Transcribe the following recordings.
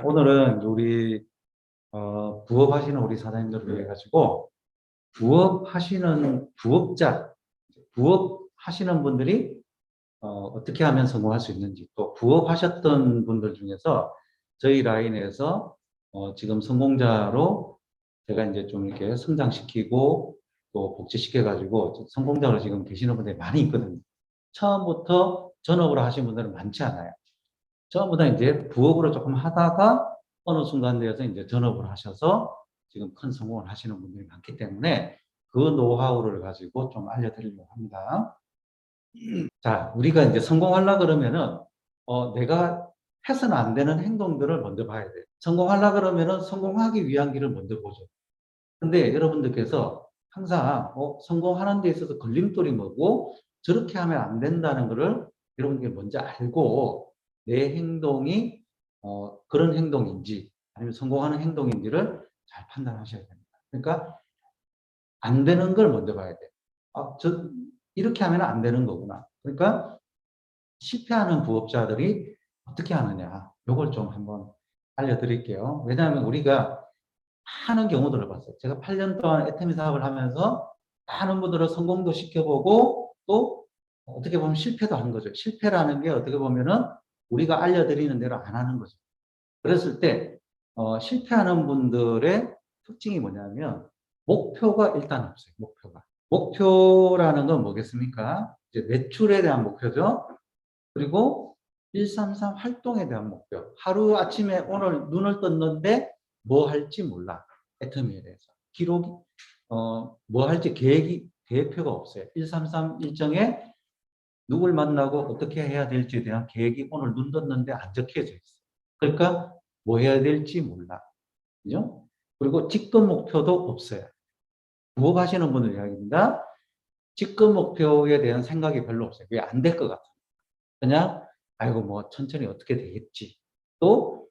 오늘은 우리 부업하시는 우리 사장님들을 위해 가지고 부업하시는 분들이 어떻게 하면 성공할 수 있는지, 또 부업하셨던 분들 중에서 저희 라인에서 지금 성공자로 제가 이제 좀 이렇게 성장시키고 또 복지시켜 가지고 성공자로 지금 계시는 분들이 많이 있거든요. 처음부터 전업으로 하신 분들은 많지 않아요. 처음보다 이제 부업으로 조금 하다가 어느 순간 되어서 이제 전업을 하셔서 지금 큰 성공을 하시는 분들이 많기 때문에 그 노하우를 가지고 좀 알려드리려고 합니다. 자, 우리가 이제 성공하려 그러면은 내가 해서는 안 되는 행동들을 먼저 봐야 돼요. 성공하려 그러면은 성공하기 위한 길을 먼저 보죠. 근데 여러분들께서 항상 성공하는 데 있어서 걸림돌이 뭐고 저렇게 하면 안 된다는 것을 여러분들이 먼저 알고 내 행동이 그런 행동인지 아니면 성공하는 행동인지를 잘 판단하셔야 됩니다. 그러니까 안 되는 걸 먼저 봐야 돼요. 이렇게 하면 안 되는 거구나. 그러니까 실패하는 부업자들이 어떻게 하느냐. 이걸 좀 한번 알려드릴게요. 왜냐하면 우리가 많은 경우들을 봤어요. 제가 8년 동안 애터미 사업을 하면서 많은 분들을 성공도 시켜보고 또 어떻게 보면 실패도 한 거죠. 실패라는 게 어떻게 보면은 우리가 알려드리는 대로 안 하는 거죠. 그랬을 때 실패하는 분들의 특징이 뭐냐면 목표가 일단 없어요. 목표라는 건 뭐겠습니까? 이제 매출에 대한 목표죠. 그리고 133 활동에 대한 목표. 하루 아침에 오늘 눈을 떴는데 뭐 할지 몰라. 애터미에 대해서. 기록이, 뭐 할지 계획표가 없어요. 133 일정에 누굴 만나고 어떻게 해야 될지에 대한 계획이 오늘 눈 떴는데 안 적혀져 있어요. 그러니까 뭐 해야 될지 몰라. 그죠? 그리고 직급 목표도 없어요. 부업하시는 분들 이야기입니다. 직급 목표에 대한 생각이 별로 없어요. 왜 안 될 것 같아요. 그냥 아이고 뭐 천천히 어떻게 되겠지. 또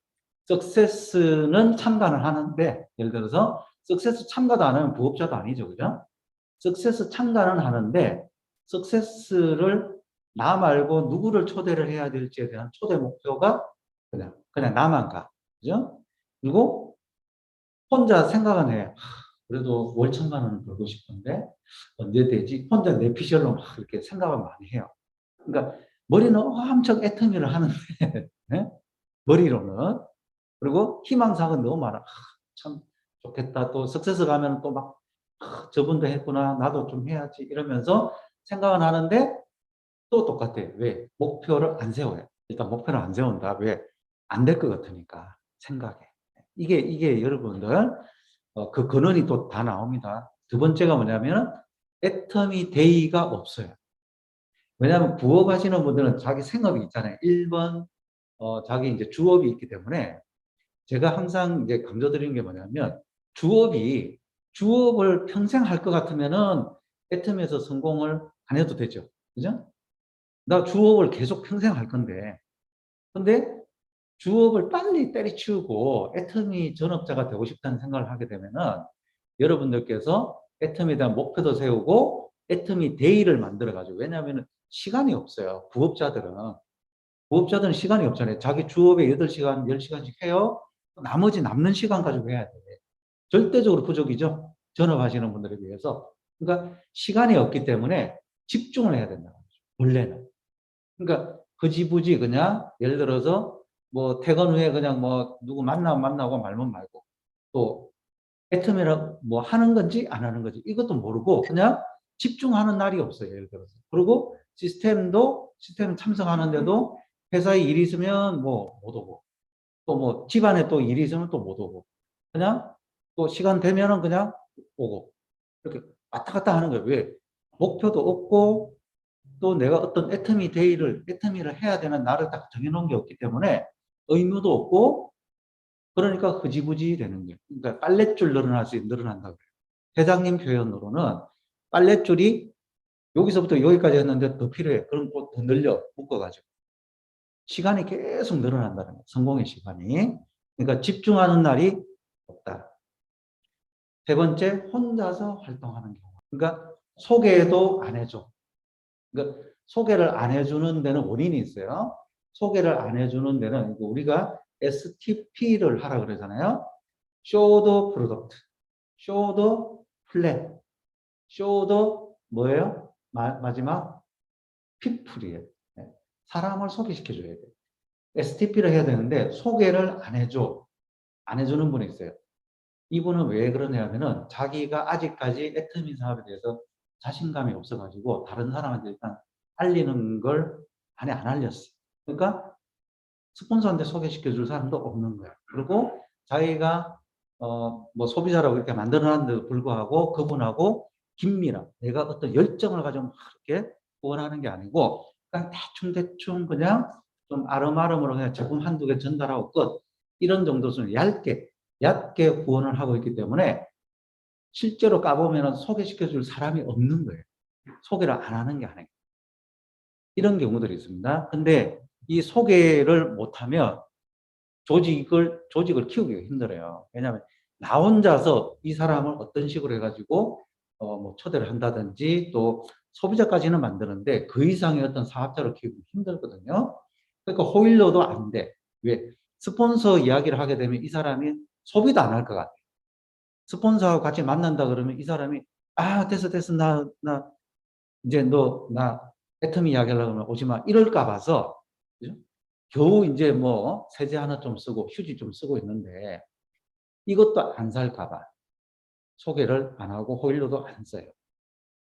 석세스는 참가를 하는데 예를 들어서 석세스 참가도 안 하면 부업자도 아니죠. 그죠? 석세스 참가는 하는데 석세스를 나 말고 누구를 초대를 해야 될지에 대한 초대 목표가 그냥 나만 가. 그죠? 그리고 혼자 생각은 해. 그래도 월 1,000만 원을 벌고 싶은데 언제 되지? 혼자 내피셜로 막 이렇게 생각을 많이 해요. 그러니까 머리는 엄청 애터미를 하는데 네? 머리로는. 그리고 희망사항은 너무 많아. 참 좋겠다. 또 석세스 가면 또 막 저분도 했구나. 나도 좀 해야지. 이러면서 생각은 하는데 또 똑같아. 왜? 목표를 안 세워요. 일단 목표를 안 세운다. 왜? 안 될 것 같으니까 생각해. 이게 여러분들 그 근원이 또 다 나옵니다. 두 번째가 뭐냐면 애터미 데이가 없어요. 왜냐하면 부업하시는 분들은 자기 생업이 있잖아요. 1번 자기 이제 주업이 있기 때문에 제가 항상 이제 강조드리는 게 뭐냐면 주업을 평생 할 것 같으면은 애터미에서 성공을 안 해도 되죠. 그죠? 나 주업을 계속 평생 할 건데 근데 주업을 빨리 때려치우고 애터미 전업자가 되고 싶다는 생각을 하게 되면은 여러분들께서 애터미에 대한 목표도 세우고 애터미 데이를 만들어 가지고 왜냐하면 시간이 없어요. 부업자들은 시간이 없잖아요. 자기 주업에 8시간, 10시간씩 해요. 나머지 남는 시간 가지고 해야 돼. 절대적으로 부족이죠. 전업하시는 분들에 비해서. 그러니까 시간이 없기 때문에 집중을 해야 된다는 거죠. 원래는. 그러니까 흐지부지 그냥 예를 들어서 뭐 퇴근 후에 그냥 뭐 누구 만나고 말면 말고 또 애터미라 뭐 하는 건지 안 하는 건지 이것도 모르고 그냥 집중하는 날이 없어요. 예를 들어서. 그리고 시스템 참석하는데도 회사에 일이 있으면 뭐 못 오고 또 뭐 집안에 또 일이 있으면 또 못 오고 그냥 또 시간 되면은 그냥 오고 이렇게 왔다 갔다 하는 거예요. 왜? 목표도 없고 또 내가 어떤 애터미를 해야 되는 날을 딱 정해놓은 게 없기 때문에 의무도 없고 그러니까 흐지부지 되는 거예요. 그러니까 빨랫줄 늘어난다고 그래요. 회장님 표현으로는 빨랫줄이 여기서부터 여기까지 했는데 더 필요해. 그럼 또 더 늘려 묶어가지고 시간이 계속 늘어난다는 거예요. 성공의 시간이. 그러니까 집중하는 날이 없다. 세 번째, 혼자서 활동하는 경우. 그러니까 소개도 안 해줘. 그러니까 소개를 안 해주는 데는 원인이 있어요. 소개를 안 해주는 데는 우리가 STP를 하라 그러잖아요. show the product, show the plan, show the 뭐예요? 마지막 people이에요. 네. 사람을 소개시켜줘야 돼요. STP를 해야 되는데 소개를 안 해줘. 안 해주는 분이 있어요. 이분은 왜 그러냐면은 자기가 아직까지 애터미 사업에 대해서 자신감이 없어가지고 다른 사람한테 일단 알리는 걸 많이 안 알렸어요. 그러니까 스폰서한테 소개시켜 줄 사람도 없는 거예요. 그리고 자기가 뭐 소비자라고 이렇게 만들어놨는데도 불구하고 그분하고 긴밀한 내가 어떤 열정을 가지고 이렇게 후원하는 게 아니고 그냥 대충 그냥 좀 아름아름으로 그냥 제품 한두 개 전달하고 끝 이런 정도 수는 얕게 후원을 하고 있기 때문에 실제로 까보면 소개시켜 줄 사람이 없는 거예요. 소개를 안 하는 게 아니에요. 이런 경우들이 있습니다. 근데 이 소개를 못하면 조직을 키우기가 힘들어요. 왜냐하면 나 혼자서 이 사람을 어떤 식으로 해가지고 뭐 초대를 한다든지 또 소비자까지는 만드는데 그 이상의 어떤 사업자를 키우기 힘들거든요. 그러니까 호일러도 안 돼. 왜? 스폰서 이야기를 하게 되면 이 사람이 소비도 안 할 것 같아요. 스폰서하고 같이 만난다 그러면 이 사람이 아 됐어 나 이제 나 애터미 이야기하려고 하면 오지 마 이럴까 봐서 그죠? 겨우 이제 뭐 세제 하나 좀 쓰고 휴지 좀 쓰고 있는데 이것도 안 살까 봐 소개를 안 하고 호일러도 안 써요.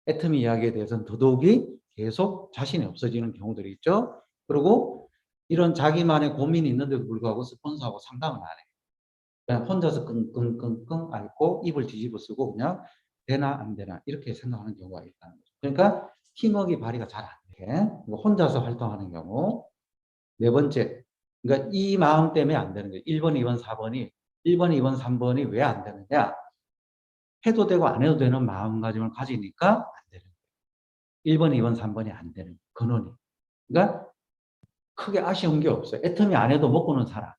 애터미 이야기에 대해서는 더더욱이 계속 자신이 없어지는 경우들이 있죠. 그리고 이런 자기만의 고민이 있는데도 불구하고 스폰서하고 상담을 안 해요. 그냥 혼자서 끙끙끙끙 앓고 입을 뒤집어 쓰고 그냥 되나 안 되나 이렇게 생각하는 경우가 있다는 거죠. 그러니까 팀워크 발휘가 잘 안 돼. 혼자서 활동하는 경우. 네 번째, 그러니까 이 마음 때문에 안 되는 거예요. 1번, 2번, 4번이 1번, 2번, 3번이 왜 안 되느냐? 해도 되고 안 해도 되는 마음가짐을 가지니까 안 되는 거예요. 1번, 2번, 3번이 안 되는 근원이. 그러니까 크게 아쉬운 게 없어요. 애터미 안 해도 먹고는 살아.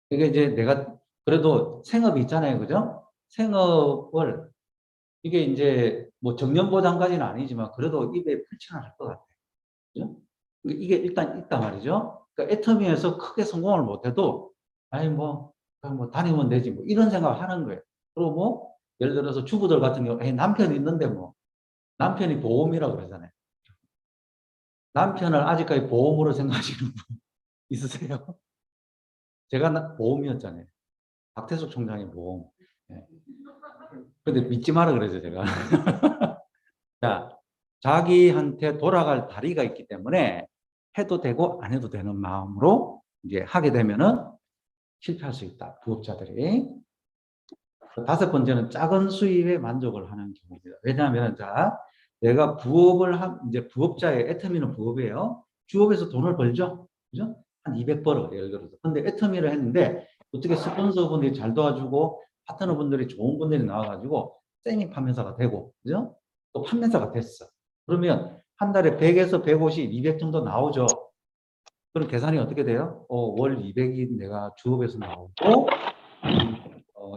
이게 이제 내가 그래도 생업이 있잖아요. 그죠? 생업을 이게 이제 뭐 정년보장까지는 아니지만 그래도 입에 풀칠은 할 것 같아요. 그죠? 이게 일단 있단 말이죠. 그러니까 애터미에서 크게 성공을 못해도 아니 뭐 다니면 되지 뭐 이런 생각을 하는 거예요. 그리고 뭐 예를 들어서 주부들 같은 경우 남편이 있는데 뭐 남편이 보험이라고 그러잖아요. 남편을 아직까지 보험으로 생각하시는 분 있으세요? 제가 보험이었잖아요. 박태숙 총장이 보험. 네. 근데 믿지 마라 그러죠, 제가. 자, 자기한테 돌아갈 다리가 있기 때문에 해도 되고 안 해도 되는 마음으로 이제 하게 되면은 실패할 수 있다. 부업자들이. 다섯 번째는 작은 수입에 만족을 하는 경우입니다. 왜냐하면 자, 내가 이제 부업자의 애터미는 부업이에요. 주업에서 돈을 벌죠. 그죠? 한 200 벌어, 예를 들어서. 근데 애터미를 했는데 어떻게 스폰서분들이 잘 도와주고 파트너분들이 좋은 분들이 나와가지고 세미 판매사가 되고, 그죠? 또 판매사가 됐어. 그러면 한 달에 100에서 150, 200 정도 나오죠. 그럼 계산이 어떻게 돼요? 월 200이 내가 주업에서 나오고,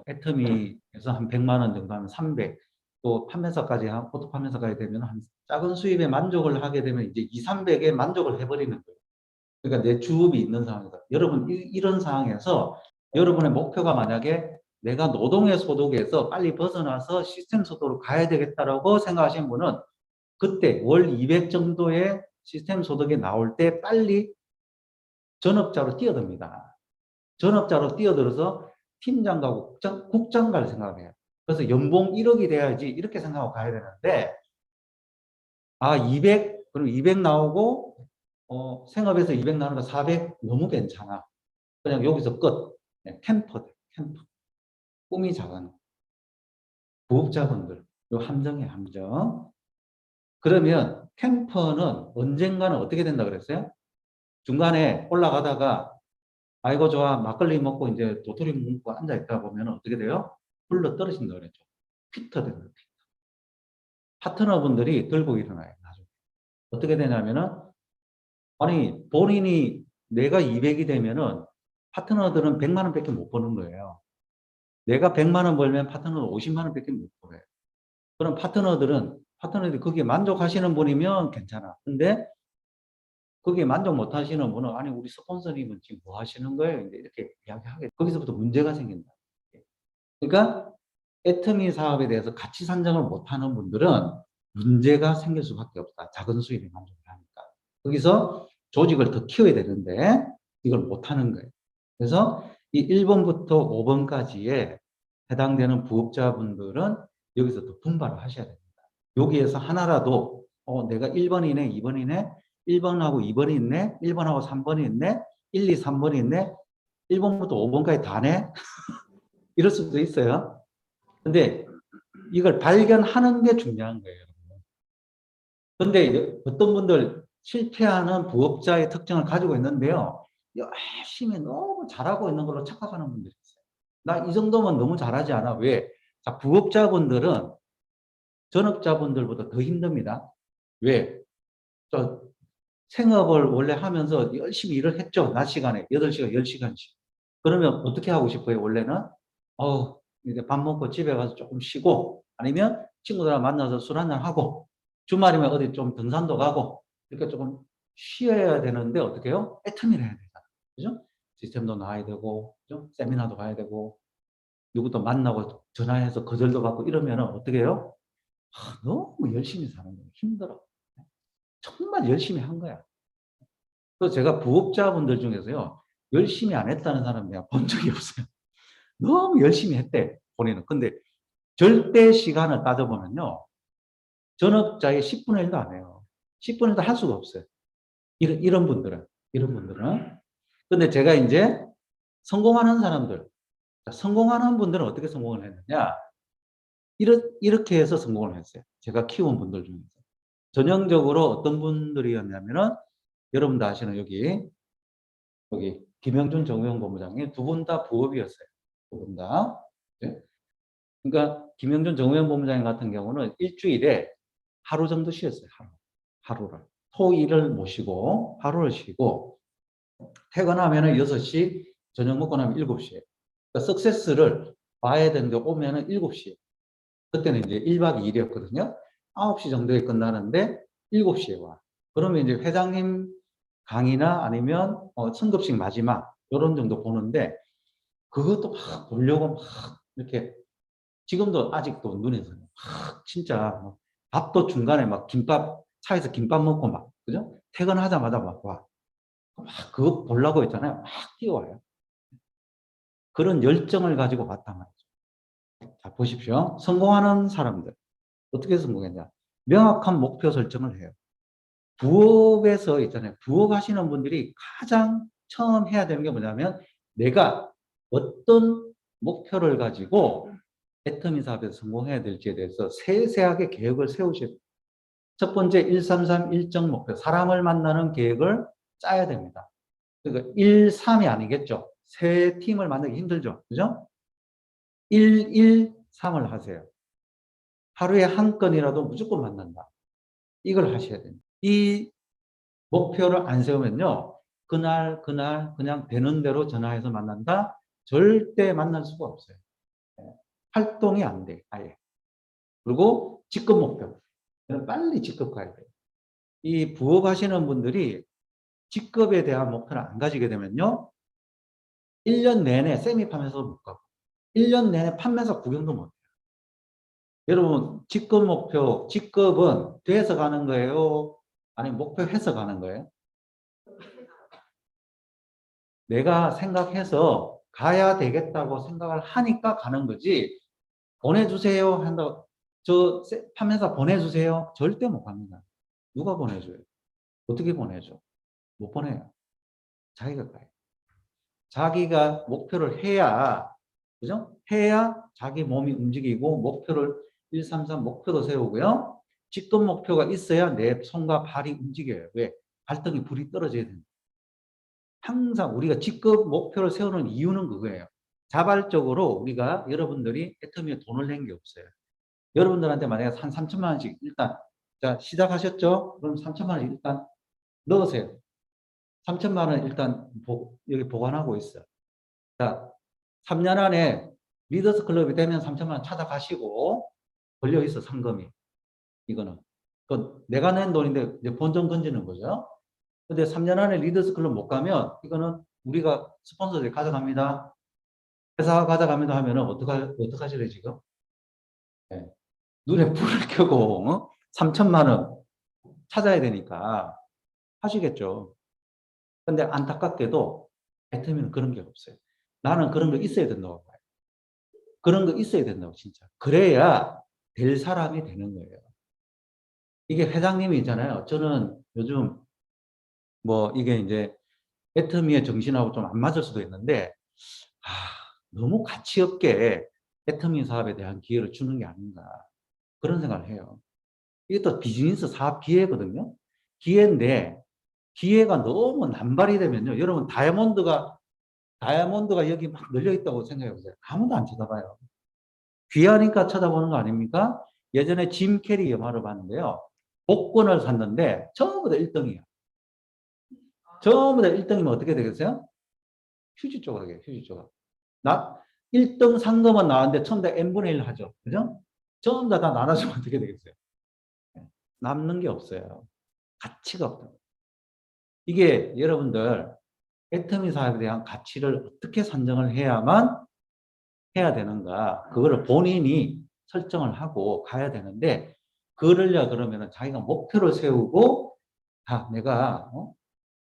애터미에서 한 100만 원 정도 하면 300, 또 판매사까지, 포토 판매사까지 되면 한 작은 수입에 만족을 하게 되면 이제 2, 300에 만족을 해버리는 거예요. 그러니까 내 주업이 있는 상황에서. 여러분, 이런 상황에서 여러분의 목표가 만약에 내가 노동의 소득에서 빨리 벗어나서 시스템 소득으로 가야 되겠다라고 생각하시는 분은 그때 월 200 정도의 시스템 소득이 나올 때 빨리 전업자로 뛰어듭니다. 전업자로 뛰어들어서 팀장 가고 국장 갈 생각해요. 그래서 연봉 1억이 돼야지 이렇게 생각하고 가야 되는데 200 그럼 200 나오고 생업에서 200 나오는 거 400 너무 괜찮아. 그냥 여기서 끝. 네, 캠퍼. 꿈이 작은 부업자분들 요 함정이에요. 함정. 그러면 캠퍼는 언젠가는 어떻게 된다 그랬어요? 중간에 올라가다가 아이고 좋아 막걸리 먹고 이제 도토리 먹고 앉아 있다 보면 어떻게 돼요? 굴러 떨어진다 그랬죠. 피터 되는 거예요. 파트너분들이 들고 일어나요. 나중에 어떻게 되냐면은 아니 본인이 내가 200이 되면은 파트너들은 100만 원밖에 못 버는 거예요. 내가 100만 원 벌면 파트너는 50만 원밖에 못 벌어요. 그럼 파트너들이 거기에 만족하시는 분이면 괜찮아. 근데 거기에 만족 못 하시는 분은, 아니, 우리 스폰서님은 지금 뭐 하시는 거예요? 이렇게 이야기하게. 거기서부터 문제가 생긴다. 그러니까, 애터미 사업에 대해서 가치 산정을 못 하는 분들은 문제가 생길 수밖에 없다. 작은 수입에 만족을 하니까. 거기서 조직을 더 키워야 되는데, 이걸 못 하는 거예요. 그래서 이 1번부터 5번까지에 해당되는 부업자분들은 여기서 더 분발을 하셔야 됩니다. 여기에서 하나라도 내가 1번이네, 2번이네, 1번하고 2번이 있네, 1번하고 3번이 있네, 1, 2, 3번이 있네, 1번부터 5번까지 다네? 이럴 수도 있어요. 근데 이걸 발견하는 게 중요한 거예요. 근데 어떤 분들 실패하는 부업자의 특징을 가지고 있는데요. 열심히 너무 잘하고 있는 걸로 착각하는 분들이 있어요. 나 이 정도면 너무 잘하지 않아. 왜? 자, 부업자분들은 전업자분들보다 더 힘듭니다. 왜? 저 생업을 원래 하면서 열심히 일을 했죠. 낮 시간에 8시간, 10시간씩. 그러면 어떻게 하고 싶어요? 원래는 이제 밥 먹고 집에 가서 조금 쉬고, 아니면 친구들하고 만나서 술 한잔 하고, 주말이면 어디 좀 등산도 가고, 이렇게 조금 쉬어야 되는데 어떻게 해요? 애터미를 해야 되잖아. 그죠? 시스템도 나와야 되고, 그죠? 세미나도 가야 되고, 누구도 만나고 전화해서 거절도 받고 이러면 어떻게 해요? 너무 열심히 사는 거예요. 힘들어. 정말 열심히 한 거야. 그래서 제가 부업자분들 중에서요, 열심히 안 했다는 사람 내가 본 적이 없어요. 너무 열심히 했대, 본인은. 근데 절대 시간을 따져보면요, 전업자의 10분의 1도 안 해요. 10분의 1도 할 수가 없어요. 이런 분들은. 이런 분들은. 근데 제가 이제 성공하는 사람들, 성공하는 분들은 어떻게 성공을 했느냐? 이렇게 해서 성공을 했어요. 제가 키운 분들 중에서. 전형적으로 어떤 분들이었냐면은, 여러분도 아시는 여기 김영준 정우영 본부장님 두 분 다 부업이었어요. 두 분 다. 네? 그러니까 김영준 정우영 본부장님 같은 경우는 일주일에 하루 정도 쉬었어요. 하루를. 토일을 모시고 하루를 쉬고, 퇴근하면은 6시, 저녁 먹고 나면 7시에. 그러니까 석세스를 봐야 되는데 오면은 7시에. 그때는 이제 1박 2일이었거든요. 9시 정도에 끝나는데 7시에 와. 그러면 이제 회장님 강의나 아니면 승급식 마지막 이런 정도 보는데, 그것도 막 보려고 막 이렇게, 지금도 아직도 눈에서 막 진짜 밥도 중간에 막 김밥, 차에서 김밥 먹고 막, 그죠? 퇴근하자마자 막 와. 막 그거 보려고 했잖아요. 막 뛰어와요. 그런 열정을 가지고 봤단 말이죠. 자, 보십시오. 성공하는 사람들. 어떻게 성공했냐? 명확한 목표 설정을 해요. 부업에서 있잖아요. 부업 하시는 분들이 가장 처음 해야 되는 게 뭐냐면, 내가 어떤 목표를 가지고 애터미 사업에서 성공해야 될지에 대해서 세세하게 계획을 세우셔야 돼요. 첫 번째 133 일정 목표, 사람을 만나는 계획을 짜야 됩니다. 그러니까 1, 3이 아니겠죠. 세 팀을 만들기 힘들죠. 그죠? 1, 1, 3을 하세요. 하루에 한 건이라도 무조건 만난다. 이걸 하셔야 됩니다. 이 목표를 안 세우면요, 그날 그냥 되는 대로 전화해서 만난다? 절대 만날 수가 없어요. 활동이 안 돼, 아예. 그리고 직급 목표. 빨리 직급 가야 돼요. 이 부업 하시는 분들이 직급에 대한 목표를 안 가지게 되면요, 1년 내내 세미 판매서 못 가고, 1년 내내 판매사 구경도 못 해요. 여러분, 직급 목표, 직급은 돼서 가는 거예요? 아니면 목표해서 가는 거예요? 내가 생각해서 가야 되겠다고 생각을 하니까 가는 거지, 보내주세요 한다, 저 판매사 보내주세요, 절대 못 갑니다. 누가 보내줘요? 어떻게 보내줘? 못 보내요. 자기가 가요. 자기가 목표를 해야, 그죠? 해야 자기 몸이 움직이고, 목표를 133 목표도 세우고요. 직급 목표가 있어야 내 손과 발이 움직여요. 왜? 발등에 불이 떨어져야 됩니다. 항상 우리가 직급 목표를 세우는 이유는 그거예요. 자발적으로 우리가, 여러분들이 애터미에 돈을 낸 게 없어요. 여러분들한테 만약에 한 3천만 원씩 일단, 자, 시작하셨죠? 그럼 3천만 원 일단 넣으세요. 3천만 원 일단 여기 보관하고 있어요. 자, 3년 안에 리더스 클럽이 되면 3천만 원 찾아가시고, 걸려 있어, 상금이. 이거는. 그 내가 낸 돈인데 이제 본전 건지는 거죠. 근데 3년 안에 리더스 클럽 못 가면 이거는 우리가 스폰서들이 가져갑니다. 회사가 가져갑니다 하면은 어떡하실래요, 지금? 네. 눈에 불을 켜고, 3천만 원 찾아야 되니까 하시겠죠. 근데 안타깝게도 애터미는 그런 게 없어요. 나는 그런 거 있어야 된다고 봐요. 그런 거 있어야 된다고, 진짜. 그래야 될 사람이 되는 거예요. 이게 회장님이 있잖아요. 저는 요즘 뭐 이게 이제 애터미의 정신하고 좀 안 맞을 수도 있는데, 아, 너무 가치 없게 애터미 사업에 대한 기회를 주는 게 아닌가. 그런 생각을 해요. 이게 또 비즈니스 사업 기회거든요. 기회인데, 기회가 너무 남발이 되면요. 여러분, 다이아몬드가 여기 막 널려 있다고 생각해 보세요. 아무도 안 쳐다봐요. 귀하니까 쳐다보는 거 아닙니까? 예전에 짐 캐리 영화를 봤는데요. 복권을 샀는데 전부 다 1등이에요. 전부 다 1등이면 어떻게 되겠어요? 휴지 조각이에요. 휴지 조각. 나 1등 상금은 나왔는데 전부 다 n분의 1 하죠. 그죠? 전부 다 나눠주면 어떻게 되겠어요? 남는 게 없어요. 가치가 없다. 이게 여러분들 애터미 사업에 대한 가치를 어떻게 산정을 해야만 해야 되는가. 그거를 본인이 설정을 하고 가야 되는데, 그러려 그러면은 자기가 목표를 세우고, 내가,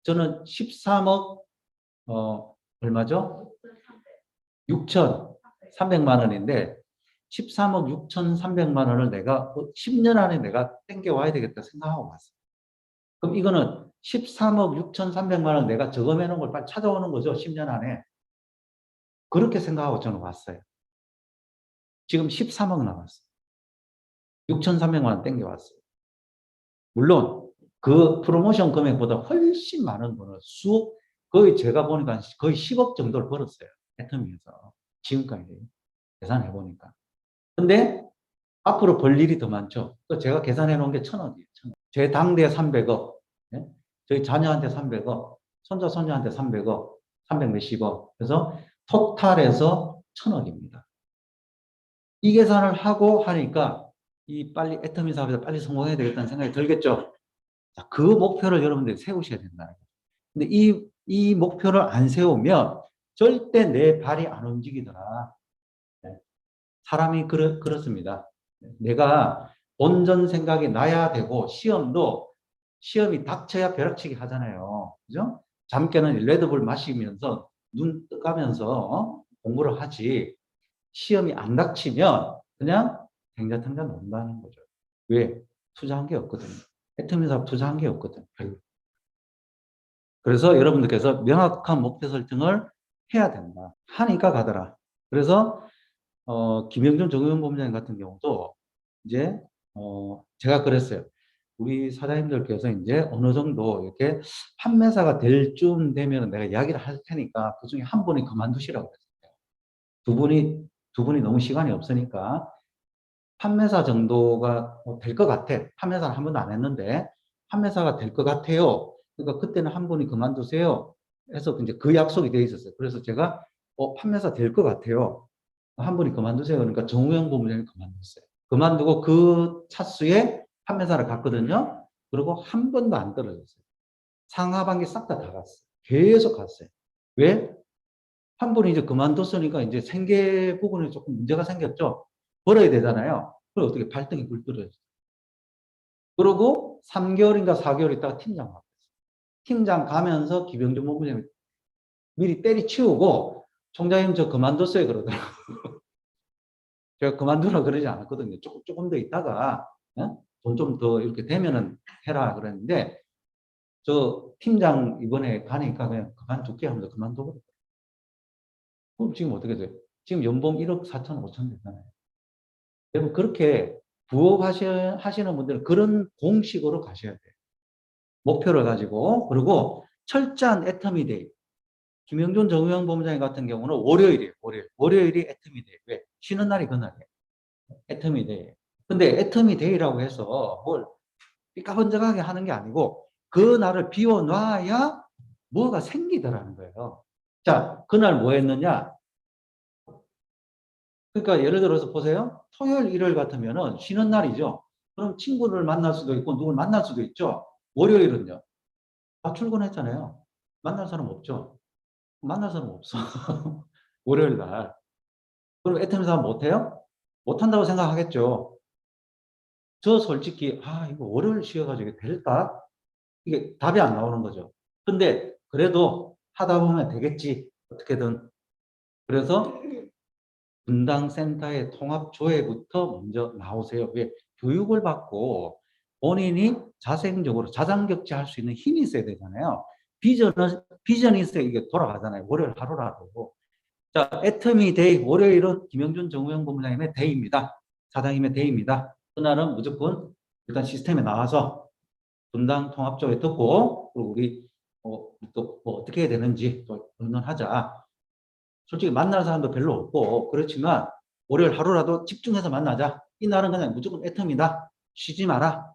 저는 13억, 얼마죠? 6,300만 원인데, 13억 6,300만 원을 내가 10년 안에 내가 땡겨와야 되겠다 생각하고 왔어요. 그럼 이거는 13억 6,300만 원 내가 저금해 놓은 걸 빨리 찾아오는 거죠. 10년 안에. 그렇게 생각하고 저는 왔어요. 지금 13억 남았어요. 6,300만 원 땡겨왔어요. 물론 그 프로모션 금액보다 훨씬 많은 돈을 거의 제가 보니까 거의 10억 정도를 벌었어요. 애터미에서. 지금까지 계산해 보니까. 근데 앞으로 벌 일이 더 많죠. 제가 계산해 놓은 게 1,000억이에요. 1,000억. 제 당대에 300억, 네? 저희 자녀한테 300억, 손자, 손녀한테 300억, 300 몇십억. 그래서 토탈에서 1,000억입니다. 이 계산을 하고 하니까 이 빨리 애터미 사업에서 빨리 성공해야 되겠다는 생각이 들겠죠. 자, 그 목표를 여러분들이 세우셔야 된다. 근데 이 목표를 안 세우면 절대 내 발이 안 움직이더라. 네. 사람이 그렇습니다. 내가 본전 생각이 나야 되고, 시험이 닥쳐야 벼락치기 하잖아요. 그죠? 잠 깨는 레드불 마시면서 눈 뜨가면서 공부를 하지, 시험이 안 닥치면 그냥 댕자탕자 논다는 거죠. 왜? 투자한 게 없거든요. 애터미 사업 투자한 게 없거든. 그래서 여러분들께서 명확한 목표 설정을 해야 된다. 하니까 가더라. 그래서 김영준 정의원본부장님 같은 경우도 이제 제가 그랬어요. 우리 사장님들께서 이제 어느 정도 이렇게 판매사가 될 쯤 되면 내가 이야기를 할 테니까 그 중에 한 분이 그만두시라고 그랬어요. 두 분이 너무 시간이 없으니까 판매사 정도가 될 것 같아. 판매사는 한 번도 안 했는데 판매사가 될 것 같아요. 그러니까 그때는 한 분이 그만두세요. 해서 이제 그 약속이 돼 있었어요. 그래서 제가 판매사 될 것 같아요. 한 분이 그만두세요. 그러니까 정우영 본부장이 그만뒀어요. 그만두고 그 차수에 판매사를 갔거든요. 그리고 한 번도 안 떨어졌어요. 상하반기 싹 다 갔어요. 계속 갔어요. 왜? 한 분이 이제 그만뒀으니까 이제 생계 부분에 조금 문제가 생겼죠. 벌어야 되잖아요. 그럼 어떻게 발등에 불 떨어졌어요. 그러고 3개월인가 4개월 있다가 팀장 갔어요. 팀장 가면서 김영준 본부장이 미리 때리치우고 총장님 저 그만뒀어요 그러더라고요. 제가 그만두라 그러지 않았거든요. 조금 더 있다가 돈 좀 더 이렇게 되면은 해라 그랬는데 저 팀장 이번에 가니까 그냥 그만둘게 하면서 그만두거든요. 그럼 지금 어떻게 돼요? 지금 연봉 1억 4천 5천 되잖아요. 여러분 그렇게 부업 하시는 분들은 그런 공식으로 가셔야 돼요. 목표를 가지고. 그리고 철저한 애터미 데이. 김영준 정우영 본부장님 같은 경우는 월요일이에요. 월요일이 애터미 데이. 왜? 쉬는 날이 그날이에요. 애터미 데이. 근데 애터미 데이라고 해서 뭘 삐까번쩍하게 하는 게 아니고 그 날을 비워놔야 뭐가 생기더라는 거예요. 자, 그날 뭐 했느냐? 그러니까 예를 들어서 보세요. 토요일, 일요일 같으면은 쉬는 날이죠. 그럼 친구를 만날 수도 있고 누굴 만날 수도 있죠. 월요일은요. 다 출근했잖아요. 만날 사람 없죠? 만날 사람 없어. 월요일 날. 그럼 애터미 사업 못해요? 못한다고 생각하겠죠. 저 솔직히, 이거 월요일 쉬어가지고 될까? 이게 답이 안 나오는 거죠. 근데 그래도 하다 보면 되겠지. 어떻게든. 그래서 분당센터의 통합조회부터 먼저 나오세요. 왜? 교육을 받고 본인이 자생적으로 자장격제할 수 있는 힘이 있어야 되잖아요. 비전이 있어야 이게 돌아가잖아요. 월요일 하루라도. 자, 애터미 데이, 월요일은 김영준 정우영 본부장님의 데이입니다. 사장님의 데이입니다. 그날은 무조건 일단 시스템에 나와서 분당 통합조회 듣고, 그리고 우리 또 뭐 어떻게 해야 되는지 또 의논하자. 솔직히 만날 사람도 별로 없고 그렇지만 월요일 하루라도 집중해서 만나자. 이날은 그냥 무조건 애텀이다. 쉬지 마라.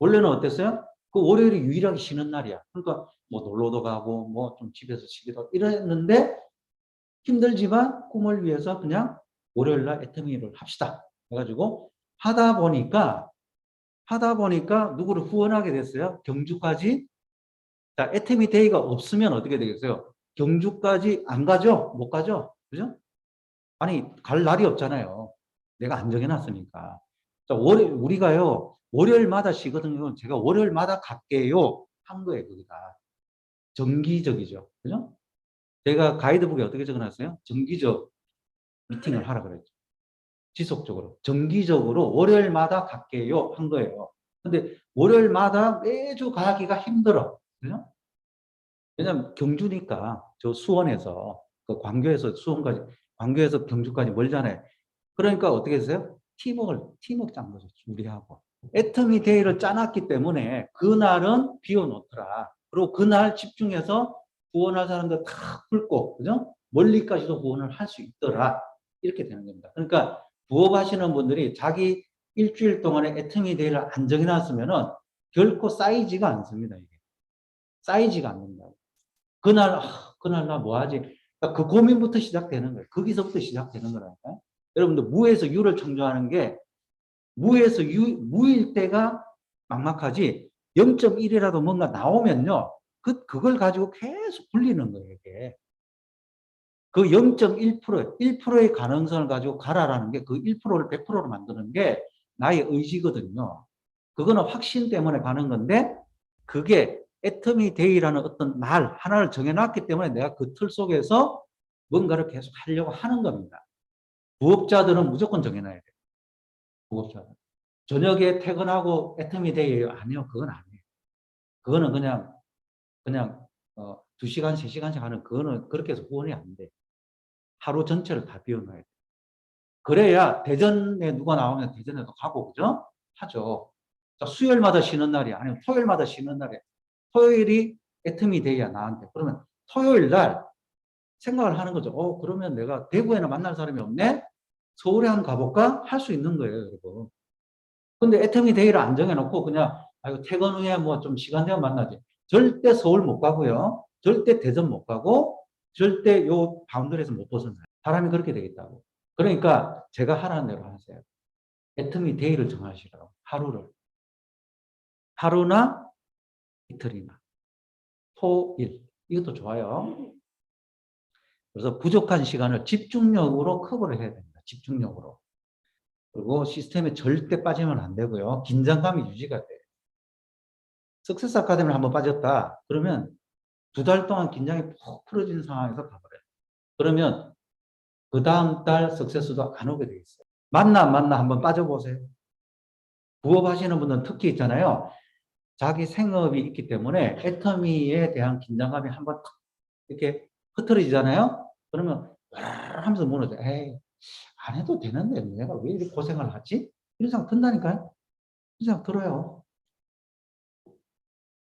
원래는 어땠어요? 그 월요일이 유일하게 쉬는 날이야. 그러니까 뭐 놀러도 가고 뭐 좀 집에서 쉬기도 하고 이랬는데 힘들지만 꿈을 위해서 그냥 월요일 날 애터미를 합시다. 해가지고 하다 보니까 누구를 후원하게 됐어요? 경주까지. 자, 애터미 데이가 없으면 어떻게 되겠어요? 경주까지 안 가죠? 못 가죠? 그죠? 아니, 갈 날이 없잖아요. 내가 안 정해놨으니까. 자, 우리가요, 월요일마다 쉬거든요. 제가 월요일마다 갈게요. 한 거예요, 거기가. 정기적이죠. 그죠? 제가 가이드북에 어떻게 적어놨어요? 정기적 미팅을 하라 그랬죠. 지속적으로. 정기적으로 월요일마다 갈게요. 한 거예요. 근데 월요일마다 매주 가기가 힘들어. 그죠? 왜냐면 경주니까 저 수원에서 그 광교에서 수원까지 광교에서 경주까지 멀잖아요. 그러니까 어떻게 했어요? 팀워크 짠 거죠. 우리하고. 애터미 데이를 짜놨기 때문에 그날은 비워놓더라. 그리고 그날 집중해서 구원할 사람들 다 풀고, 그죠? 멀리까지도 구원을 할 수 있더라. 이렇게 되는 겁니다. 그러니까 부업하시는 분들이 자기 일주일 동안에 애터미 데이를 안 정해놨으면은 결코 쌓이지가 않습니다. 이게. 쌓이지가 않는다고. 그날 나 뭐 하지? 그러니까 그 고민부터 시작되는 거예요. 거기서부터 시작되는 거라니까. 여러분들 무에서 유를 창조하는 게 무일 때가 막막하지 0.1이라도 뭔가 나오면요. 그걸 가지고 계속 굴리는 거예요. 이게. 그 0.1%, 1%의 가능성을 가지고 가라라는 게 그 1%를 100%로 만드는 게 나의 의지거든요. 그거는 확신 때문에 가는 건데 그게 애터미 데이라는 어떤 날 하나를 정해놨기 때문에 내가 그 틀 속에서 뭔가를 계속 하려고 하는 겁니다. 부업자들은 무조건 정해놔야 돼요. 부업자들. 저녁에 퇴근하고 애터미 데이예요? 아니요. 그건 아니에요. 그거는 그냥 2시간, 3시간씩 하는 그거는 그렇게 해서 후원이 안 돼. 하루 전체를 다 비워놔야 돼. 그래야 대전에 누가 나오면 대전에도 가고 그죠? 하죠. 자, 수요일마다 쉬는 날이 아니면 토요일마다 쉬는 날이 토요일이 애터미 데이야 나한테. 그러면 토요일 날 생각을 하는 거죠. 그러면 내가 대구에는 만날 사람이 없네? 서울에 한번 가볼까? 할 수 있는 거예요, 여러분. 근데 애터미 데이를 안 정해놓고 그냥 아이고 퇴근 후에 뭐 좀 시간 되면 만나지. 절대 서울 못 가고요. 절대 대전 못 가고 절대 요 바운더리에서 못 벗어나요. 사람이 그렇게 되겠다고. 그러니까 제가 하라는 대로 하세요. 애터미 데이를 정하시라고. 하루나 이틀이나 토일 이것도 좋아요. 그래서 부족한 시간을 집중력으로 커버를 해야 됩니다. 집중력으로. 그리고 시스템에 절대 빠지면 안 되고요. 긴장감이 유지가 돼요. 석세스 아카데미를 한번 빠졌다. 그러면 2달 동안 긴장이 푹 풀어지는 상황에서 가버려요. 그러면 그 다음 달 석세스도 안 오게 돼 있어요. 만나 한번 빠져보세요. 부업하시는 분들은 특히 있잖아요. 자기 생업이 있기 때문에 애터미에 대한 긴장감이 한번 이렇게 흐트러지잖아요. 그러면 하면서 무너져. 에이, 안 해도 되는데 내가 왜 이렇게 고생을 하지? 이런 생각 든다니까요. 이런 생각 들어요.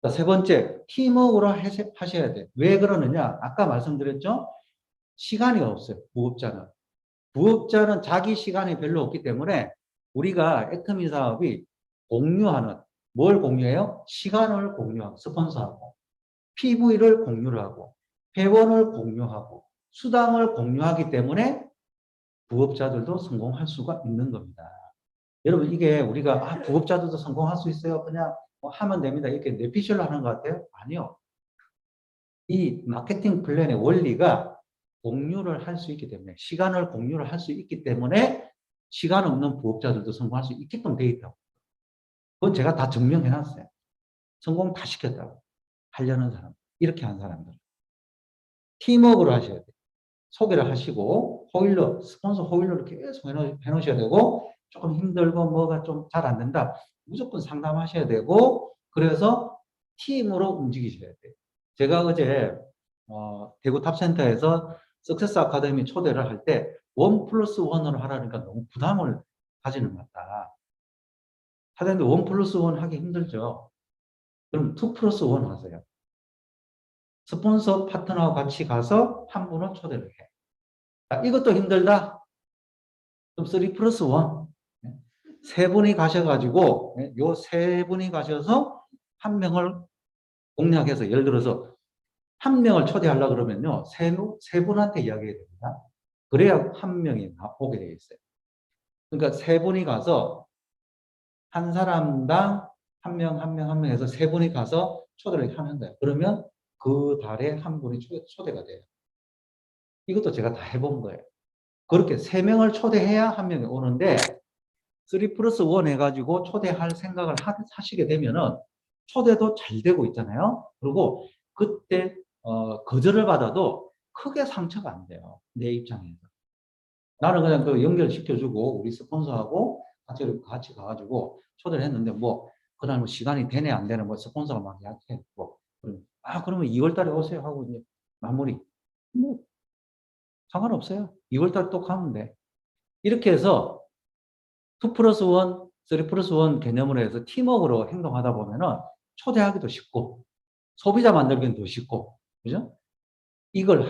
자, 세 번째, 팀워크로 하셔야 돼요. 왜 그러느냐? 아까 말씀드렸죠? 시간이 없어요. 부업자는 자기 시간이 별로 없기 때문에 우리가 애터미 사업이 공유하는, 뭘 공유해요? 시간을 공유하고, 스폰서하고, PV를 공유를 하고, 회원을 공유하고, 수당을 공유하기 때문에 부업자들도 성공할 수가 있는 겁니다. 여러분, 이게 우리가, 부업자들도 성공할 수 있어요. 그냥 뭐 하면 됩니다. 이렇게 뇌피셜로 하는 것 같아요? 아니요. 이 마케팅 플랜의 원리가 공유를 할 수 있기 때문에, 시간을 공유를 할 수 있기 때문에 시간 없는 부업자들도 성공할 수 있게끔 돼 있다고. 그건 제가 다 증명해 놨어요. 성공 다 시켰다고. 하려는 사람, 이렇게 한 사람들. 팀워크를 하셔야 돼요. 소개를 하시고 호일러, 스폰서 호일러를 계속 해놓으셔야 되고, 조금 힘들고 뭐가 좀 잘 안 된다, 무조건 상담하셔야 되고, 그래서 팀으로 움직이셔야 돼요. 제가 어제 대구 탑센터에서 석세스 아카데미 초대를 할 때 1+1으로 하라니까 너무 부담을 가지는 것 같다. 하는데 1+1 하기 힘들죠. 그럼 2+1 하세요. 스폰서 파트너와 같이 가서 한 분을 초대를 해. 자, 이것도 힘들다? 그럼 3+1. 세 분이 가셔가지고, 요 세 분이 가셔서 한 명을 공략해서, 예를 들어서 한 명을 초대하려고 그러면요, 세 분한테 이야기해야 됩니다. 그래야 한 명이 오게 되어 있어요. 그러니까 세 분이 가서 한 사람당 한 명, 한 명, 한 명 해서 세 분이 가서 초대를 하는 거예요. 그러면 그 달에 한 분이 초대가 돼요. 이것도 제가 다 해본 거예요. 그렇게 세 명을 초대해야 한 명이 오는데, 3+1 해가지고 초대할 생각을 하시게 되면은 초대도 잘 되고 있잖아요. 그리고 그때 거절을 받아도 크게 상처가 안 돼요. 내 입장에서. 나는 그냥 그 연결시켜주고 우리 스폰서하고 같이 가가지고 초대를 했는데, 뭐 그날 뭐 시간이 되네 안 되네 뭐 스폰서가 막 약했고, 그러면 2월 달에 오세요 하고 이제 마무리. 뭐 상관없어요. 2월 달 또 가면 돼. 이렇게 해서 2+1, 3+1 개념으로 해서 팀워크로 행동하다 보면은 초대하기도 쉽고 소비자 만들기는 더 쉽고, 그죠? 이걸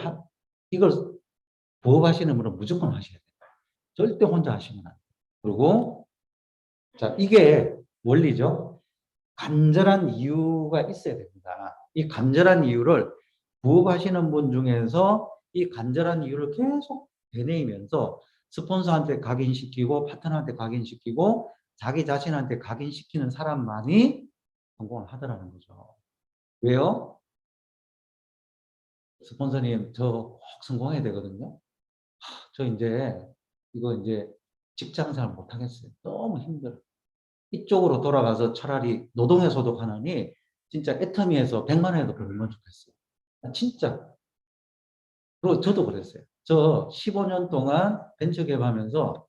부업하시는 분은 무조건 하셔야 돼요. 절대 혼자 하시면 안 돼요. 그리고 자, 이게 원리죠. 간절한 이유가 있어야 됩니다. 이 간절한 이유를 부업하시는 분 중에서 이 간절한 이유를 계속 되뇌이면서 스폰서한테 각인시키고 파트너한테 각인시키고 자기 자신한테 각인시키는 사람만이 성공을 하더라는 거죠. 왜요? 스폰서님, 저 꼭 성공해야 되거든요. 저 이제 직장생활 못하겠어요. 너무 힘들어. 이쪽으로 돌아가서 차라리 노동에 소득하느니 진짜 애터미에서 100만 원에도 벌면 좋겠어요. 진짜. 그리고 저도 그랬어요. 저 15년 동안 벤처 기업하면서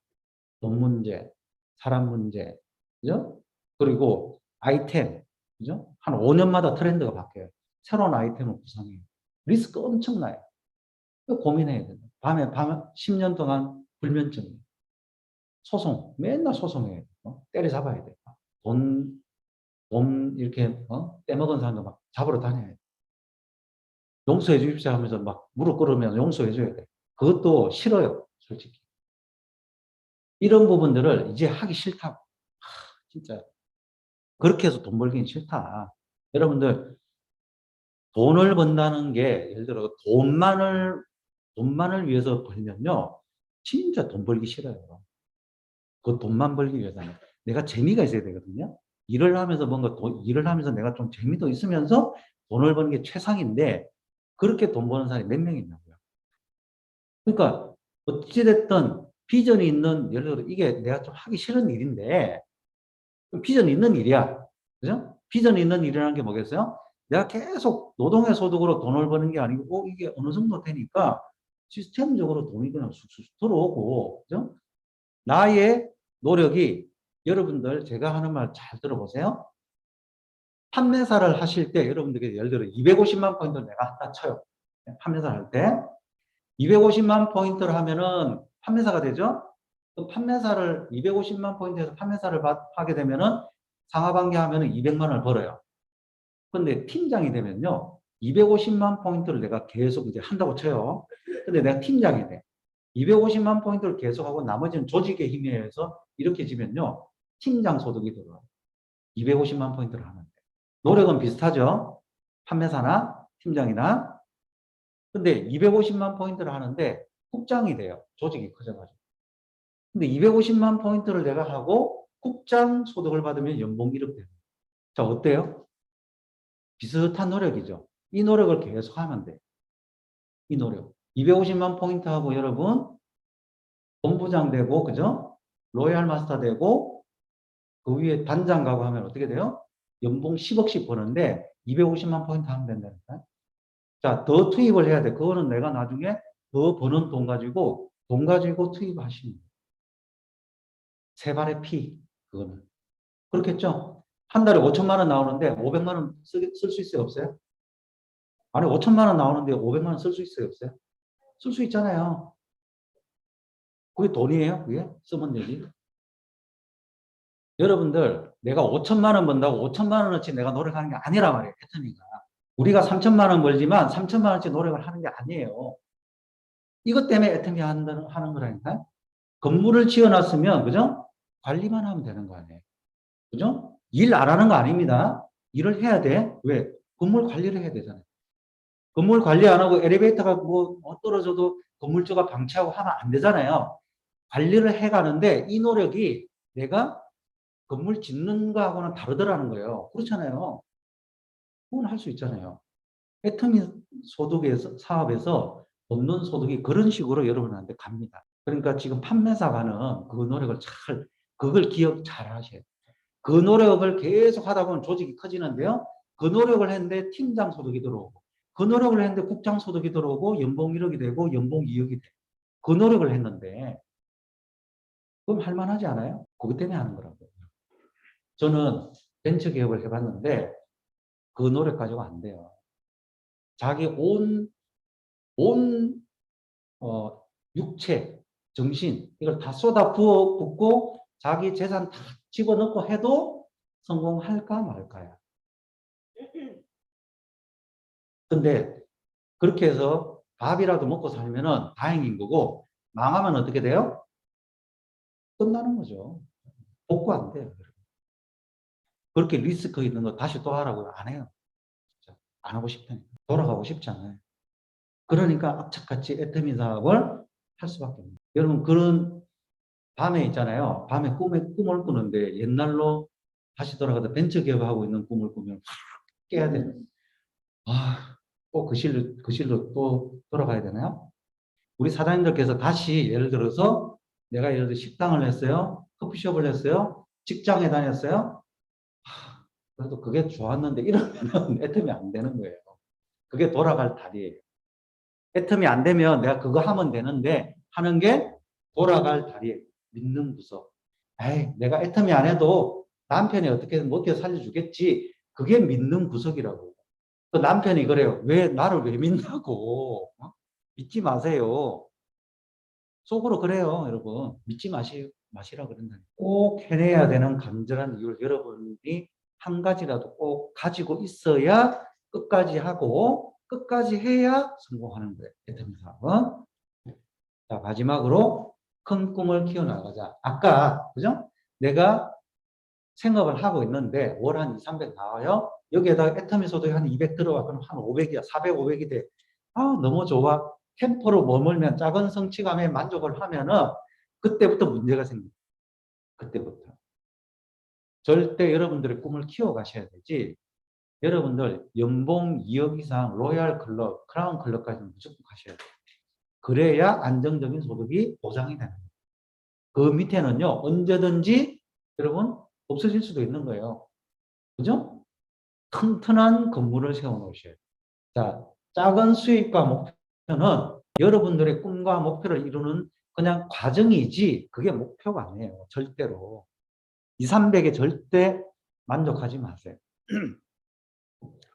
돈 문제, 사람 문제, 그죠? 그리고 아이템, 그죠? 한 5년마다 트렌드가 바뀌어요. 새로운 아이템을 구상해요. 리스크 엄청나요. 고민해야 돼요. 밤에 10년 동안 불면증이에요. 소송, 맨날 소송해요. 때려 잡아야 돼요. 돈, 이렇게, 떼먹은 사람도 막 잡으러 다녀야 돼. 용서해 주십시오 하면서 막 무릎 꿇으면 용서해 줘야 돼. 그것도 싫어요, 솔직히. 이런 부분들을 이제 하기 싫다고. 진짜. 그렇게 해서 돈 벌기는 싫다. 여러분들, 돈을 번다는 게, 예를 들어, 돈만을 위해서 벌면요, 진짜 돈 벌기 싫어요. 그 돈만 벌기 위해서는. 내가 재미가 있어야 되거든요. 일을 하면서 내가 좀 재미도 있으면서 돈을 버는 게 최상인데, 그렇게 돈 버는 사람이 몇 명 있냐고요. 그러니까, 어찌됐든 비전이 있는, 예를 들어, 이게 내가 좀 하기 싫은 일인데, 비전이 있는 일이야. 그죠? 비전이 있는 일이라는 게 뭐겠어요? 내가 계속 노동의 소득으로 돈을 버는 게 아니고, 이게 어느 정도 되니까 시스템적으로 돈이 그냥 쑥쑥 들어오고, 그죠? 나의 노력이, 여러분들 제가 하는 말 잘 들어보세요. 판매사를 하실 때 여러분들께 예를 들어 250만 포인트를 내가 한다 쳐요. 판매사를 할 때. 250만 포인트를 하면은 판매사가 되죠? 그 판매사를 250만 포인트에서 판매사를 하게 되면은 상하반기 하면은 200만 원을 벌어요. 근데 팀장이 되면요, 250만 포인트를 내가 계속 이제 한다고 쳐요. 근데 내가 팀장이 돼. 250만 포인트를 계속하고 나머지는 조직의 힘에 의해서 이렇게 지면요, 팀장 소득이 들어와요. 250만 포인트를 하는데. 노력은 비슷하죠? 판매사나 팀장이나. 근데 250만 포인트를 하는데 국장이 돼요. 조직이 커져가지고. 근데 250만 포인트를 내가 하고 국장 소득을 받으면 연봉 1억 돼요. 자, 어때요? 비슷한 노력이죠. 이 노력을 계속 하면 돼. 이 노력. 250만 포인트하고 여러분, 본부장 되고, 그죠? 로얄 마스터 되고, 그 위에 단장 가고 하면 어떻게 돼요? 연봉 10억씩 버는데 250만 포인트 하면 된다니까. 자, 더 투입을 해야 돼. 그거는 내가 나중에 더 버는 돈 가지고 투입하시면 돼요. 세 발의 피, 그거는. 그렇겠죠? 한 달에 5천만 원 나오는데 500만 원 쓸 수 있어요? 없어요? 아니, 5천만 원 나오는데 500만 원 쓸 수 있어요? 없어요? 쓸 수 있잖아요. 그게 돈이에요? 그게? 쓰면 되지. 여러분들, 내가 5천만 원 번다고 5천만 원어치 내가 노력하는 게 아니란 말이에요. 패턴이가. 우리가 3천만 원 벌지만 3천만 원어치 노력을 하는 게 아니에요. 이것 때문에 애터미 하는 거라니까. 건물을 지어놨으면, 그죠? 관리만 하면 되는 거 아니에요. 그죠? 일 안 하는 거 아닙니다. 일을 해야 돼. 왜? 건물 관리를 해야 되잖아요. 건물 관리 안 하고 엘리베이터가 뭐 떨어져도 건물주가 방치하고 하면 안 되잖아요. 관리를 해 가는데 이 노력이 내가 건물 짓는 거하고는 다르더라는 거예요. 그렇잖아요. 그건 할 수 있잖아요. 애터미 소득에서, 사업에서 얻는 소득이 그런 식으로 여러분한테 갑니다. 그러니까 지금 판매사가는 그 노력을 그걸 기억 잘 하셔야 돼요. 그 노력을 계속 하다 보면 조직이 커지는데요. 그 노력을 했는데 팀장 소득이 들어오고, 그 노력을 했는데 국장 소득이 들어오고, 연봉 1억이 되고, 연봉 2억이 되고, 그 노력을 했는데, 그럼 할만하지 않아요? 그것 때문에 하는 거라고요. 저는 벤처 기업을 해봤는데, 그 노력 가지고 안 돼요. 자기 온, 육체, 정신, 이걸 다 쏟아 부어 붓고, 자기 재산 다 집어넣고 해도 성공할까 말까요? 근데 그렇게 해서 밥이라도 먹고 살면은 다행인 거고, 망하면 어떻게 돼요? 끝나는 거죠. 복구 안 돼요. 그렇게 리스크 있는 거 다시 또 하라고 안 해요. 진짜. 안 하고 싶다니까. 돌아가고 싶지 않아요. 그러니까 악착같이 애터미 사업을 할 수밖에 없어요. 여러분, 그런 밤에 있잖아요. 밤에 꿈을 꾸는데 옛날로 다시 돌아가서 벤처 기업하고 있는 꿈을 꾸면 확 깨야 되는. 아, 또 그 실로 또 돌아가야 되나요? 우리 사장님들께서 다시 예를 들어서 내가 예를 들어 식당을 했어요. 커피숍을 했어요. 직장에 다녔어요. 그래도 그게 좋았는데 이러면 애텀이 안 되는 거예요. 그게 돌아갈 다리예요. 애텀이 안 되면 내가 그거 하면 되는데 하는 게 돌아갈 다리예요. 믿는 구석. 에이, 내가 애텀이 안 해도 남편이 어떻게든 먹여 살려주겠지. 그게 믿는 구석이라고. 그 남편이 그래요. 나를 왜 믿냐고. 믿지 마세요. 속으로 그래요, 여러분. 믿지 마시라 그런다니까. 꼭 해내야 되는 간절한 이유를 여러분이 한 가지라도 꼭 가지고 있어야 끝까지 하고 끝까지 해야 성공하는 거예요. 애터미 사업은. 자, 마지막으로 큰 꿈을 키워나가자. 아까, 그죠? 내가 생업을 하고 있는데 월 한 2, 300 나와요. 여기에다가 애터미 소득이 한 200 들어와. 그럼 한 500이야. 400, 500이 돼. 아, 너무 좋아. 캠퍼로 머물면 작은 성취감에 만족을 하면은 그때부터 문제가 생깁니다. 그때부터. 절대 여러분들의 꿈을 키워가셔야 되지. 여러분들 연봉 2억 이상 로얄 클럽, 크라운 클럽까지는 무조건 가셔야 돼요. 그래야 안정적인 소득이 보장이 되는 거예요. 그 밑에는요, 언제든지 여러분 없어질 수도 있는 거예요. 그죠? 튼튼한 건물을 세워 놓으셔야 돼요. 자, 작은 수익과 목표는 여러분들의 꿈과 목표를 이루는 그냥 과정이지 그게 목표가 아니에요. 절대로. 2, 300에 절대 만족하지 마세요.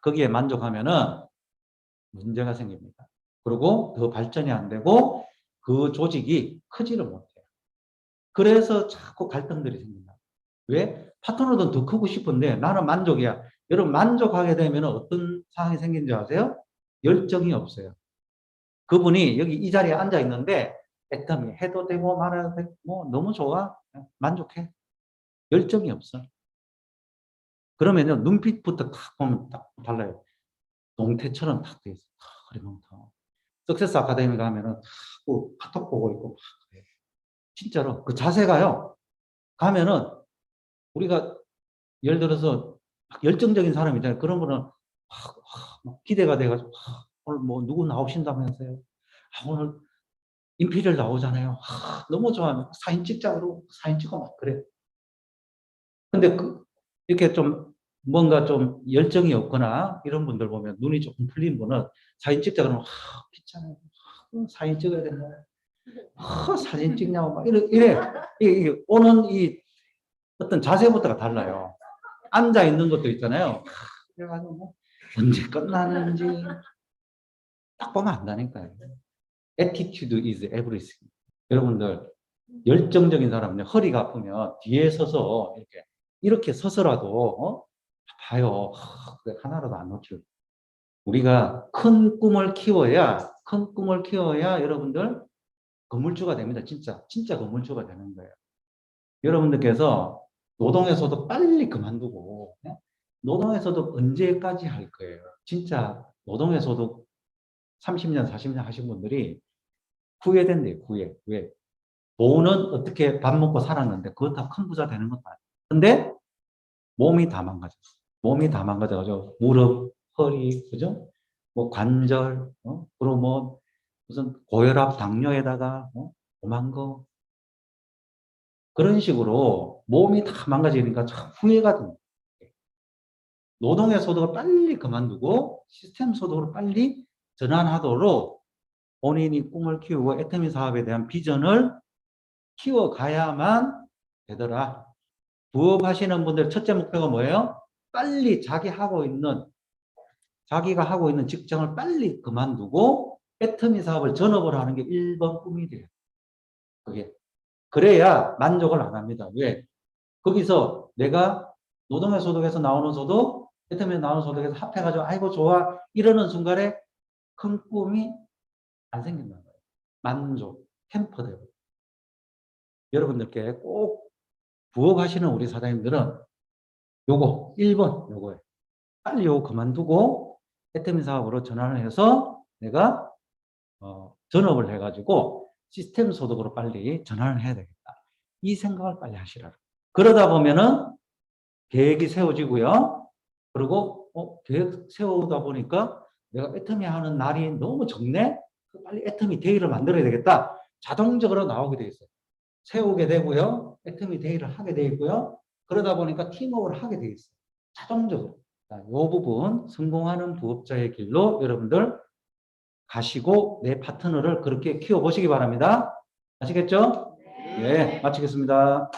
거기에 만족하면은 문제가 생깁니다. 그리고 더 발전이 안 되고 그 조직이 크지를 못해요. 그래서 자꾸 갈등들이 생긴다. 왜? 파트너든 더 크고 싶은데 나는 만족이야. 여러분 만족하게 되면 어떤 상황이 생긴지 아세요? 열정이 없어요. 그분이 여기 이 자리에 앉아 있는데 애터미 해도 되고 말아도 되고 뭐 너무 좋아. 만족해. 열정이 없어. 그러면요 눈빛부터 딱 보면 딱 달라요. 동태처럼 딱 돼 있어. 그러면 더. 석세스 아카데미 가면은 카톡 보고 있고 막 그래요. 진짜로 그 자세가요. 가면은 우리가 예를 들어서 막 열정적인 사람 있잖아요. 그런 거는 막 기대가 돼가지고 오늘 뭐 누구 나오신다면서요. 오늘 임피리얼 나오잖아요. 너무 좋아하는 사진 찍자고 사진 찍고 막 그래. 근데 이렇게 좀 뭔가 좀 열정이 없거나 이런 분들 보면 눈이 조금 풀린 분은 사진 찍자 그러면 귀찮아요. 사진 찍어야 된다. 사진 찍냐고 막 이래. 이게 오는 이 어떤 자세부터가 달라요. 앉아 있는 것도 있잖아요. 그래가지고 뭐 언제 끝나는지 딱 보면 안다니까요. Attitude is everything. 여러분들 열정적인 사람은 허리가 아프면 뒤에 서서 이렇게 서서라도 봐요. 하나라도 안 놓치고. 우리가 큰 꿈을 키워야 여러분들 건물주가 됩니다. 진짜 건물주가 되는 거예요. 여러분들께서 노동에서도 빨리 그만두고 노동에서도 언제까지 할 거예요. 진짜 노동에서도 30년, 40년 하신 분들이 후회된대요. 후회. 돈은 어떻게 밥 먹고 살았는데 그렇다고 큰 부자 되는 것도 아니에요. 근데 몸이 다 망가졌어. 몸이 다 망가져가지고 무릎, 허리, 그죠? 뭐 관절, 그리고 뭐 무슨 고혈압, 당뇨에다가 오만 거 그런 식으로 몸이 다 망가지니까 참 후회가 듭니다. 노동의 소득을 빨리 그만두고 시스템 소득으로 빨리 전환하도록 본인이 꿈을 키우고 애터미 사업에 대한 비전을 키워가야만 되더라. 부업하시는 분들 첫째 목표가 뭐예요? 빨리 자기가 하고 있는 직장을 빨리 그만두고 애터미 사업을 전업을 하는 게 1번 꿈이 돼요. 그게. 그래야 만족을 안 합니다. 왜? 거기서 내가 노동의 소득에서 나오는 소득, 애터미에 나오는 소득에서 합해가지고 아이고 좋아 이러는 순간에 큰 꿈이 안 생긴다는 거예요. 만족, 템퍼되고. 여러분들께 꼭 부업하시는 우리 사장님들은 요거 1번 요거예요. 빨리 요거 그만두고 애터미 사업으로 전환을 해서 내가 전업을 해가지고 시스템 소득으로 빨리 전환을 해야 되겠다. 이 생각을 빨리 하시라. 그러다 보면은 계획이 세워지고요. 그리고 계획 세우다 보니까 내가 애터미 하는 날이 너무 적네. 빨리 애터미 데이를 만들어야 되겠다. 자동적으로 나오게 돼 있어요. 세우게 되고요. 애터미 데이를 하게 돼 있고요. 그러다 보니까 팀워크를 하게 돼 있어요. 자동적으로. 이 부분 성공하는 부업자의 길로 여러분들 가시고 내 파트너를 그렇게 키워보시기 바랍니다. 아시겠죠? 네, 마치겠습니다.